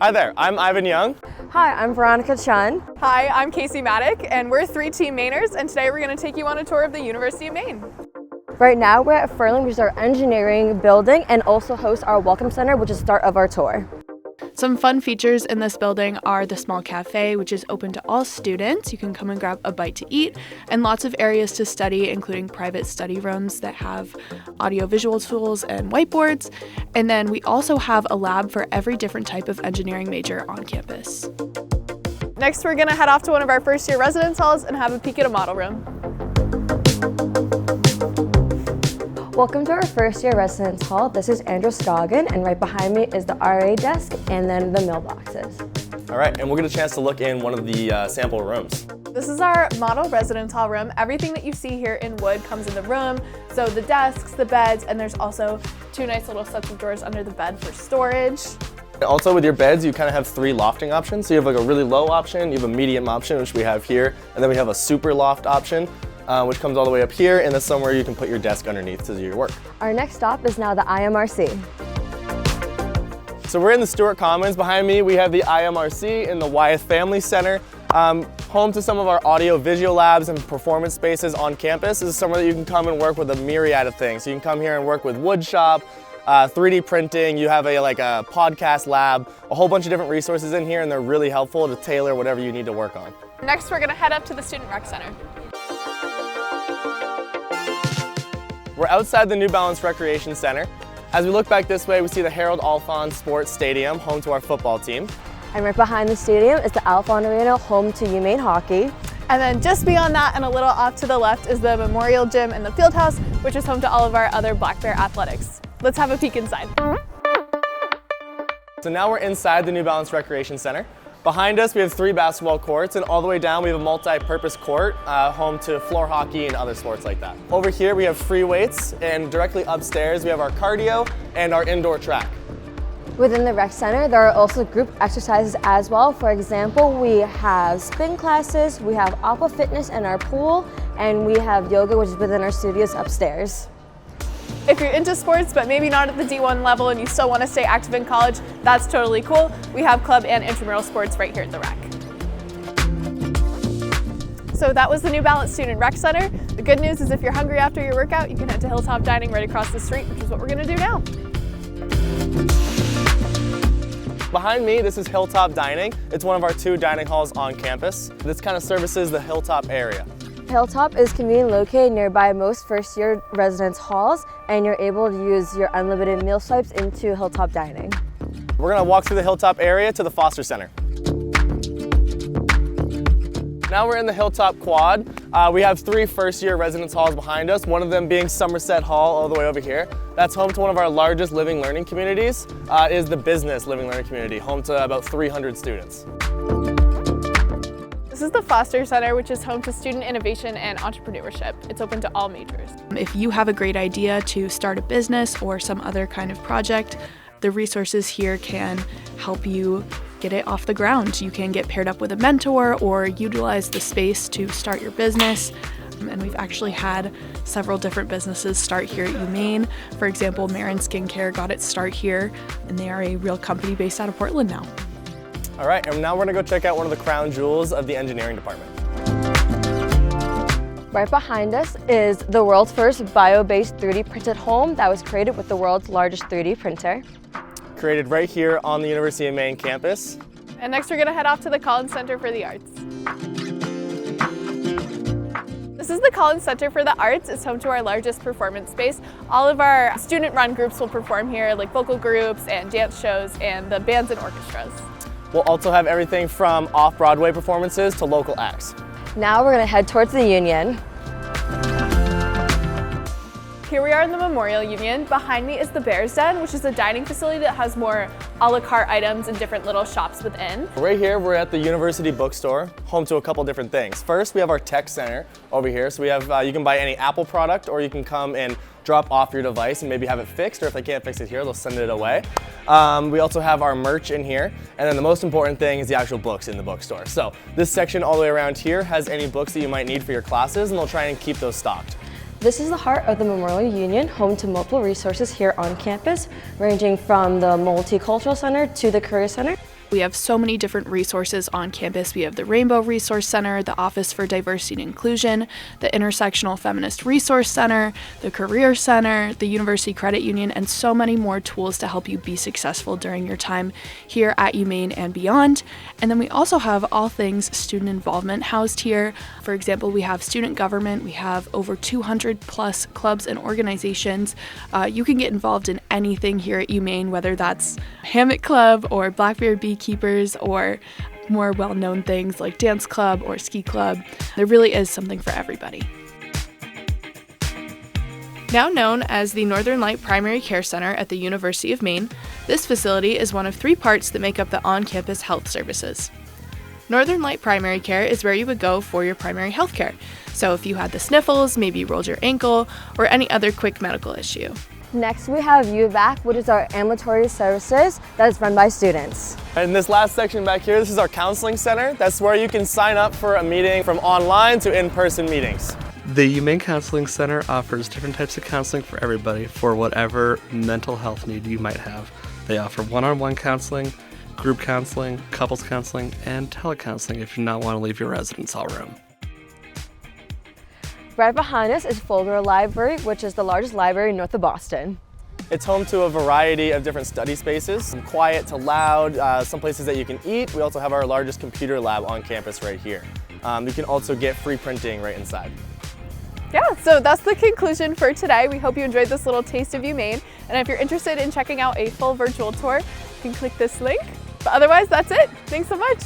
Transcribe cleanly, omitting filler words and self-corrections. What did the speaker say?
Hi there, I'm Ivan Young. Hi, I'm Veronica Chun. Hi, I'm Casey Maddock, and we're three Team Mainers, and today we're going to take you on a tour of the University of Maine. Right now we're at Ferland, which is our engineering building, and also hosts our Welcome Center, which is the start of our tour. Some fun features in this building are the small cafe, which is open to all students. You can come and grab a bite to eat, and lots of areas to study, including private study rooms that have audio-visual tools and whiteboards. And then we also have a lab for every different type of engineering major on campus. Next, we're going to head off to one of our first-year residence halls and have a peek at a model room. Welcome to our first year residence hall. This is Androscoggin, and right behind me is the RA desk and then the mailboxes. All right, and we'll get a chance to look in one of the sample rooms. This is our model residence hall room. Everything that you see here in wood comes in the room. So the desks, the beds, and there's also two nice little sets of drawers under the bed for storage. Also with your beds, you kind of have three lofting options. So you have like a really low option, you have a medium option, which we have here, and then we have a super loft option, which comes all the way up here, and that's somewhere you can put your desk underneath to do your work. Our next stop is now the IMRC. So we're in the Stewart Commons. Behind me, we have the IMRC and the Wyeth Family Center, home to some of our audio-visual labs and performance spaces on campus. This is somewhere that you can come and work with a myriad of things. So you can come here and work with wood shop, 3D printing, you have a podcast lab, a whole bunch of different resources in here, and they're really helpful to tailor whatever you need to work on. Next, we're going to head up to the Student Rec Center. We're outside the New Balance Recreation Center. As we look back this way, we see the Harold Alphonse Sports Stadium, home to our football team. And right behind the stadium is the Alphonse Arena, home to UMaine hockey. And then just beyond that and a little off to the left is the Memorial Gym and the Field House, which is home to all of our other Black Bear athletics. Let's have a peek inside. So now we're inside the New Balance Recreation Center. Behind us, we have 3 basketball courts, and all the way down, we have a multi-purpose court, home to floor hockey and other sports like that. Over here, we have free weights, and directly upstairs, we have our cardio and our indoor track. Within the rec center, there are also group exercises as well. For example, we have spin classes, we have aqua fitness in our pool, and we have yoga, which is within our studios upstairs. If you're into sports, but maybe not at the D1 level and you still want to stay active in college, that's totally cool. We have club and intramural sports right here at the rec. So that was the New Balance Student Rec Center. The good news is if you're hungry after your workout, you can head to Hilltop Dining right across the street, which is what we're going to do now. Behind me, this is Hilltop Dining. It's one of our 2 dining halls on campus. This kind of services the Hilltop area. Hilltop is conveniently located nearby most first-year residence halls, and you're able to use your unlimited meal swipes into Hilltop Dining. We're going to walk through the Hilltop area to the Foster Center. Now we're in the Hilltop Quad. We have 3 first-year residence halls behind us, one of them being Somerset Hall all the way over here. That's home to one of our largest living learning communities. It is the business living learning community, home to about 300 students. This is the Foster Center, which is home to student innovation and entrepreneurship. It's open to all majors. If you have a great idea to start a business or some other kind of project, the resources here can help you get it off the ground. You can get paired up with a mentor or utilize the space to start your business. And we've actually had several different businesses start here at UMaine. For example, Marin Skincare got its start here, and they are a real company based out of Portland now. All right, and now we're going to go check out one of the crown jewels of the engineering department. Right behind us is the world's first bio-based 3D printed home that was created with the world's largest 3D printer. Created right here on the University of Maine campus. And next we're going to head off to the Collins Center for the Arts. This is the Collins Center for the Arts. It's home to our largest performance space. All of our student-run groups will perform here, like vocal groups and dance shows and the bands and orchestras. We'll also have everything from off-Broadway performances to local acts. Now we're going to head towards the Union. Here we are in the Memorial Union. Behind me is the Bear's Den, which is a dining facility that has more a la carte items and different little shops within. Right here, we're at the University Bookstore, home to a couple different things. First, we have our tech center over here. So we have, you can buy any Apple product, or you can come and drop off your device and maybe have it fixed, or if they can't fix it here, they'll send it away. We also have our merch in here, and then the most important thing is the actual books in the bookstore. So this section all the way around here has any books that you might need for your classes, and they'll try and keep those stocked. This is the heart of the Memorial Union, home to multiple resources here on campus, ranging from the Multicultural Center to the Career Center. We have so many different resources on campus. We have the Rainbow Resource Center, the Office for Diversity and Inclusion, the Intersectional Feminist Resource Center, the Career Center, the University Credit Union, and so many more tools to help you be successful during your time here at UMaine and beyond. And then we also have all things student involvement housed here. For example, we have student government. We have over 200 plus clubs and organizations. You can get involved in anything here at UMaine, whether that's Hammock Club or Blackbeard Beekeepers or more well-known things like dance club or ski club. There really is something for everybody. Now known as the Northern Light Primary Care Center at the University of Maine, this facility is one of 3 parts that make up the on-campus health services. Northern Light Primary Care is where you would go for your primary health care. So if you had the sniffles, maybe you rolled your ankle, or any other quick medical issue. Next, we have UVAC, which is our ambulatory services that is run by students. And this last section back here, this is our counseling center. That's where you can sign up for a meeting from online to in-person meetings. The UMaine Counseling Center offers different types of counseling for everybody for whatever mental health need you might have. They offer one-on-one counseling, group counseling, couples counseling, and telecounseling if you do not want to leave your residence hall room. Right behind us is Fogler Library, which is the largest library north of Boston. It's home to a variety of different study spaces, from quiet to loud, some places that you can eat. We also have our largest computer lab on campus right here. You can also get free printing right inside. Yeah, so that's the conclusion for today. We hope you enjoyed this little taste of UMaine. And if you're interested in checking out a full virtual tour, you can click this link. But otherwise, that's it. Thanks so much.